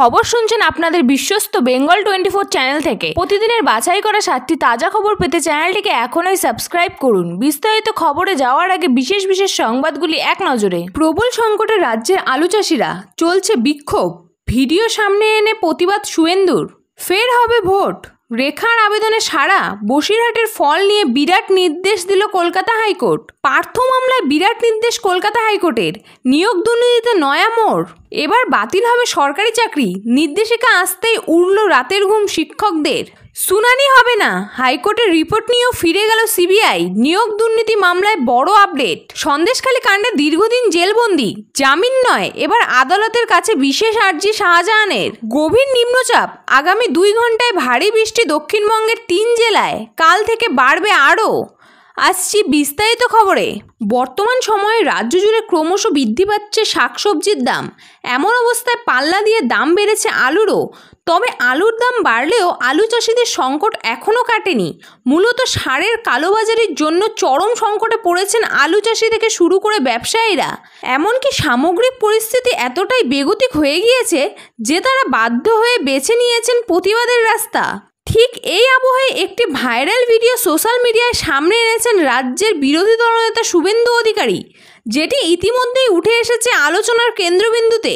খবর শুনছেন আপনাদের বিশ্বস্ত বেঙ্গল 24 চ্যানেল থেকে। প্রতিদিনের বাছাই করা 7টি তাজা খবর পেতে চ্যানেলটিকে এখনই সাবস্ক্রাইব করুন। বিস্তারিত খবরে যাওয়ার আগে বিশেষ বিশেষ সংবাদগুলি এক নজরে। প্রবল সংকটে রাজ্যের আলু চাষিরা, চলছে বিক্ষোভ, ভিডিও সামনে এনে প্রতিবাদ শুভেন্দুর। ফের হবে ভোট, রেখার আবেদনে সাড়া, বসিরহাটের ফল নিয়ে বিরাট নির্দেশ দিল কলকাতা হাইকোর্ট। পার্থ মামলায় বিরাট নির্দেশ কলকাতা হাইকোর্টের, নিয়োগ দুর্নীতিতে নয়া মোড়। এবার বাতিল হবে সরকারি চাকরি, নির্দেশিকা আসতেই উড়ল রাতের ঘুম শিক্ষকদের। শুনানি হবে না, হাইকোর্টের রিপোর্ট নিয়েও ফিরে গেল সিবিআই। নিয়োগ দুর্নীতি মামলায় বড় আপডেট। সন্দেশখালী কাণ্ডে দীর্ঘদিন জেলবন্দি, জামিন নয়, এবার আদালতের কাছে বিশেষ আর্জি শাহজাহানের। গভীর নিম্নচাপ, আগামী 2 ঘন্টায় ভারী বৃষ্টি দক্ষিণবঙ্গের 3 জেলায়, কাল থেকে বাড়বে আরও। আসছি বিস্তারিত খবরে। বর্তমান সময়ে রাজ্য জুড়ে ক্রমশ বৃদ্ধি পাচ্ছে শাকসবজির দাম। এমন অবস্থায় পাল্লা দিয়ে দাম বেড়েছে আলুরও। তবে আলুর দাম বাড়লেও আলু চাষিদের সংকট এখনও কাটেনি। মূলত সারের কালোবাজারির জন্য চরম সংকটে পড়েছেন আলু চাষি থেকে শুরু করে ব্যবসায়ীরা। এমনকি সামগ্রিক পরিস্থিতি এতটাই বেগতিক হয়ে গিয়েছে যে তারা বাধ্য হয়ে বেছে নিয়েছেন প্রতিবাদের রাস্তা। ঠিক এই আবহে একটি ভাইরাল ভিডিও সোশ্যাল মিডিয়ায় সামনে এনেছেন রাজ্যের বিরোধী দলনেতা শুভেন্দু অধিকারী, যেটি ইতিমধ্যেই উঠে এসেছে আলোচনার কেন্দ্রবিন্দুতে।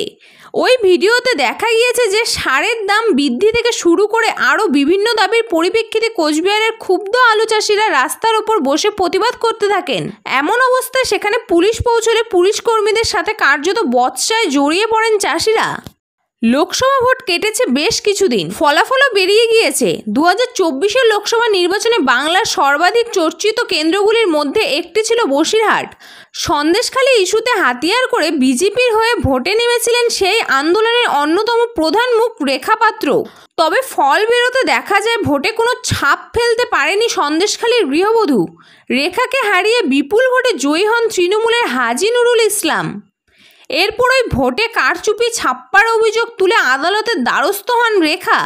ওই ভিডিওতে দেখা গিয়েছে যে সারের দাম বৃদ্ধি থেকে শুরু করে আরও বিভিন্ন দাবির পরিপ্রেক্ষিতে কোচবিহারের ক্ষুব্ধ আলু চাষিরা রাস্তার ওপর বসে প্রতিবাদ করতে থাকেন। এমন অবস্থায় সেখানে পুলিশ পৌঁছলে পুলিশ কর্মীদের সাথে কার্যত বচসায় জড়িয়ে পড়েন চাষিরা। লোকসভা ভোট কেটেছে বেশ কিছুদিন, ফলাফলও বেরিয়ে গিয়েছে। 2024 লোকসভা নির্বাচনে বাংলার সর্বাধিক চর্চিত কেন্দ্রগুলির মধ্যে একটি ছিল বসিরহাট। সন্দেশখালী ইস্যুতে হাতিয়ার করে বিজেপির হয়ে ভোটে নেমেছিলেন সেই আন্দোলনের অন্যতম প্রধান মুখ রেখা পাত্র। তবে ফল বেরোতে দেখা যায় ভোটে কোনো ছাপ ফেলতে পারেনি সন্দেশখালীর গৃহবধূ। রেখাকে হারিয়ে বিপুল ভোটে জয়ী হন তৃণমূলের হাজি নুরুল ইসলাম। এরপর ওই ভোটে কারচুপি ছাপ্পার অভিযোগ তুলে আদালতের দ্বারস্থ হন রেখা।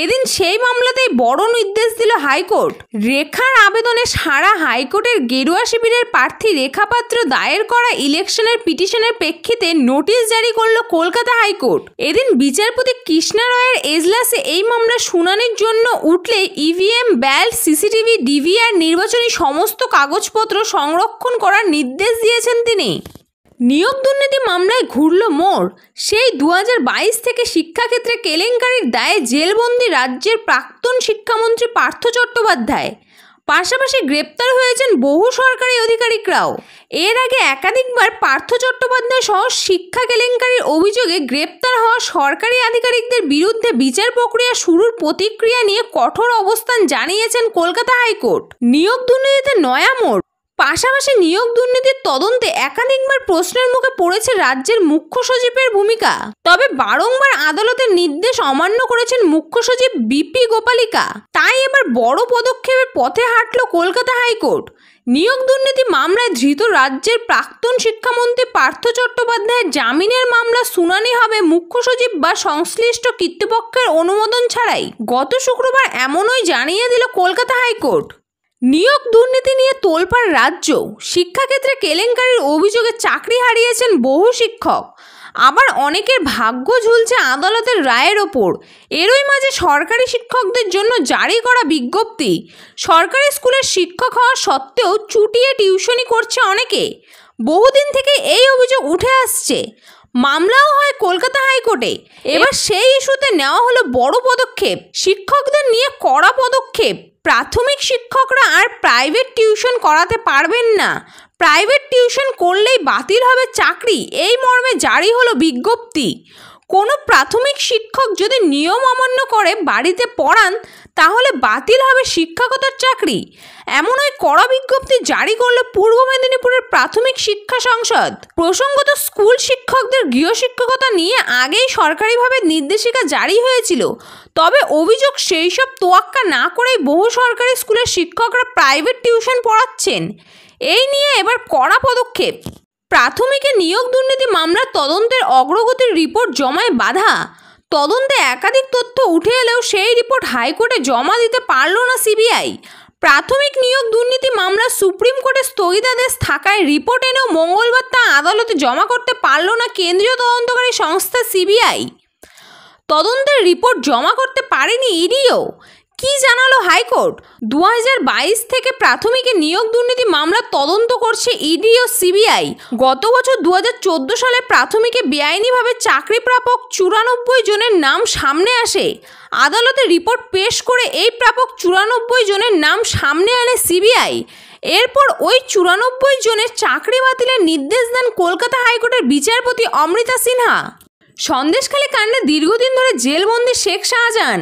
এদিন সেই মামলাতেই বড় নির্দেশ দিল হাইকোর্ট। রেখার আবেদনে সারা হাইকোর্টের গেরুয়া শিবিরের প্রার্থী রেখা পাত্র দায়ের করা ইলেকশনের পিটিশনের প্রেক্ষিতে নোটিশ জারি করল কলকাতা হাইকোর্ট। এদিন বিচারপতি কৃষ্ণা রয়ের এজলাসে এই মামলার শুনানির জন্য উঠলে ইভিএম, ব্যালট, সিসিটিভি, ডিভিআর, নির্বাচনী সমস্ত কাগজপত্র সংরক্ষণ করার নির্দেশ দিয়েছেন তিনি। নিয়োগ দুর্নীতি মামলায় ঘুরল মোড়। সেই 2022 থেকে শিক্ষাক্ষেত্রে কেলেঙ্কারির দায়ে জেলবন্দি রাজ্যের প্রাক্তন শিক্ষামন্ত্রী পার্থ চট্টোপাধ্যায়। পাশাপাশি গ্রেপ্তার হয়েছেন বহু সরকারি আধিকারিকরাও। এর আগে একাধিকবার পার্থ চট্টোপাধ্যায় সহ শিক্ষা কেলেঙ্কারির অভিযোগে গ্রেপ্তার হওয়া সরকারি আধিকারিকদের বিরুদ্ধে বিচার প্রক্রিয়া শুরুর প্রতিক্রিয়া নিয়ে কঠোর অবস্থান জানিয়েছেন কলকাতা হাইকোর্ট। নিয়োগ দুর্নীতিতে নয়া মোড়। পাশাপাশি নিয়োগ দুর্নীতির তদন্তে একাধিকবার প্রশ্নের মুখে পড়েছে রাজ্যের মুখ্য সচিবের ভূমিকা। তবে বারংবার আদালতের নির্দেশ অমান্য করেছেন মুখ্য সচিব বিপি গোপালিকা। তাই এবার বড় পদক্ষেপের পথে হাঁটল কলকাতা হাইকোর্ট। নিয়োগ দুর্নীতি মামলায় ধৃত রাজ্যের প্রাক্তন শিক্ষামন্ত্রী পার্থ চট্টোপাধ্যায়ের জামিনের মামলা শুনানি হবে মুখ্য সচিব বা সংশ্লিষ্ট কর্তৃপক্ষের অনুমোদন ছাড়াই। গত শুক্রবার এমনই জানিয়ে দিল কলকাতা হাইকোর্ট। নিয়োগ দুর্নীতি নিয়ে তোলপাড় রাজ্য। শিক্ষাক্ষেত্রে কেলেঙ্কারির অভিযোগে চাকরি হারিয়েছেন বহু শিক্ষক, আবার অনেকের ভাগ্য ঝুলছে আদালতের রায়ের ওপর। এরই মাঝে সরকারি শিক্ষকদের জন্য জারি করা বিজ্ঞপ্তি। সরকারি স্কুলের শিক্ষক হওয়া সত্ত্বেও চুটিয়ে টিউশনি করছে অনেকে। বহুদিন থেকে এই অভিযোগ উঠে আসছে। মামলাও হয় কলকাতা হাইকোর্টে। এবার সেই ইস্যুতে নেওয়া হলো বড় পদক্ষেপ। শিক্ষকদের নিয়ে কড়া পদক্ষেপ। প্রাথমিক শিক্ষকরা আর প্রাইভেট টিউশন করাতে পারবেন না। প্রাইভেট টিউশন করলেই বাতিল হবে চাকরি, এই মর্মে জারি হলো বিজ্ঞপ্তি। কোনো প্রাথমিক শিক্ষক যদি নিয়ম অমান্য করে বাড়িতে পড়ান তাহলে বাতিল হবে শিক্ষকতার চাকরি। এমন ওই কড়া বিজ্ঞপ্তি জারি করল পূর্ব মেদিনীপুরের প্রাথমিক শিক্ষা সংসদ। প্রসঙ্গত স্কুল শিক্ষকদের গৃহশিক্ষকতা নিয়ে আগেই সরকারিভাবে নির্দেশিকা জারি হয়েছিল। তবে অভিযোগ সেই সব তোয়াক্কা না করেই বহু সরকারি স্কুলের শিক্ষকরা প্রাইভেট টিউশন পড়াচ্ছেন। এই নিয়ে এবার কড়া পদক্ষেপ। প্রাথমিকে নিয়োগ দুর্নীতি মামলার তদন্তের অগ্রগতির রিপোর্ট জমায় বাধা। তদন্তে একাধিক তথ্য উঠে এলেও সেই রিপোর্ট হাইকোর্টে জমা দিতে পারল না সিবিআই। প্রাথমিক নিয়োগ দুর্নীতি মামলা সুপ্রিম কোর্টে স্থগিতাদেশ থাকায় রিপোর্ট এনেও মঙ্গলবার তা আদালতে জমা করতে পারল না কেন্দ্রীয় তদন্তকারী সংস্থা সিবিআই। তদন্তের রিপোর্ট জমা করতে পারেনি ইডিও। কি জানালো হাইকোর্ট? 2022 থেকে প্রাথমিকে নিয়োগ দুর্নীতি মামলা তদন্ত করছে ইডি ও সিবিআই। গত বছর 2014 সালে প্রাথমিকে বেআইনিভাবে চাকরি প্রাপক 94 জনের নাম সামনে আসে। আদালতে রিপোর্ট পেশ করে এই প্রাপক 94 জনের নাম সামনে আনে সিবিআই। এরপর ওই 94 জনের চাকরি বাতিলের নির্দেশ দেন কলকাতা হাইকোর্টের বিচারপতি অমৃতা সিনহা। সন্দেশখালী কাণ্ডে দীর্ঘদিন ধরে জেলবন্দি শেখ শাহজাহান।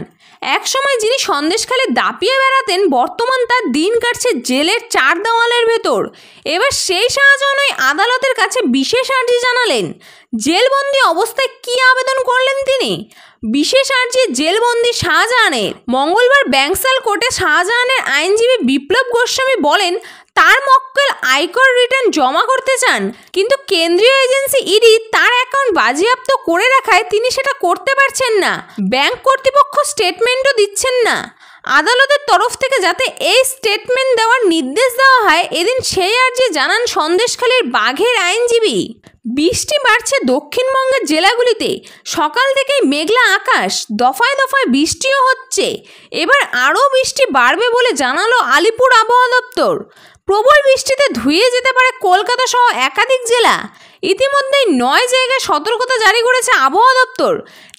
একসময় যিনি সন্দেশখালী দাপিয়ে বেড়াতেন, বর্তমান তার দিন কাটছে জেলের চার দেওয়ালের ভেতর। এবার সেই শাহজাহানই আদালতের কাছে বিশেষ আর্জি জানালেন। জেলবন্দি অবস্থায় কি আবেদন করলেন তিনি? বিশেষ আর্জি জেলবন্দি শাহজাহানের। মঙ্গলবার ব্যাংসাল কোর্টে শাহজাহানের আইনজীবী বিপ্লব গোস্বামী বলেন, তার মক্কেল আয়কর রিটার্ন জমা করতে চান, কিন্তু কেন্দ্রীয় এজেন্সি ইডি তার অ্যাকাউন্ট বাজেয়াপ্ত করে রাখায় তিনি সেটা করতে পারছেন না। ব্যাংক কর্তৃপক্ষ স্টেটমেন্টও দিচ্ছেন না। আদালতের তরফ থেকে যাতে এই স্টেটমেন্ট দেওয়ার নির্দেশ দেওয়া হয়, এদিন সেই আর্জি জানান সন্দেশখালীর বাঘের আইনজীবী। বৃষ্টি বাড়ছে দক্ষিণবঙ্গের জেলাগুলিতে। সকাল থেকেই মেঘলা আকাশ, দফায় দফায় বৃষ্টিও হচ্ছে। এবার আরও বৃষ্টি বাড়বে বলে জানালো আলিপুর আবহাওয়া দপ্তর। প্রবল বৃষ্টিতে ধুয়ে যেতে পারে কলকাতা সহ একাধিক জেলা। ইতিমধ্যেই 9 জায়গায় সতর্কতা জারি করেছে আবহাওয়া দপ্তর।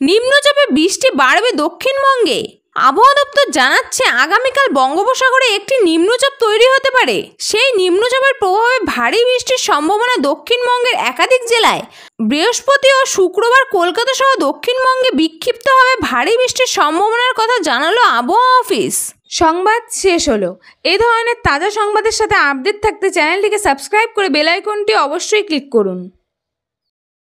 নিম্নচাপে বৃষ্টি বাড়বে দক্ষিণবঙ্গে। আবহাওয়া দপ্তর জানাচ্ছে, আগামীকাল বঙ্গোপসাগরে একটি নিম্নচাপ তৈরি হতে পারে। সেই নিম্নচাপের প্রভাবে ভারী বৃষ্টির সম্ভাবনা দক্ষিণবঙ্গের একাধিক জেলায়। বৃহস্পতি ও শুক্রবার কলকাতা সহ দক্ষিণবঙ্গে বিক্ষিপ্তভাবে ভারী বৃষ্টির সম্ভাবনার কথা জানালো আবহাওয়া অফিস। সংবাদ শেষ হলো। এই ধরনের তাজা সংবাদের সাথে আপডেট থাকতে চ্যানেলটিকে সাবস্ক্রাইব করে বেল আইকনটি অবশ্যই ক্লিক করুন।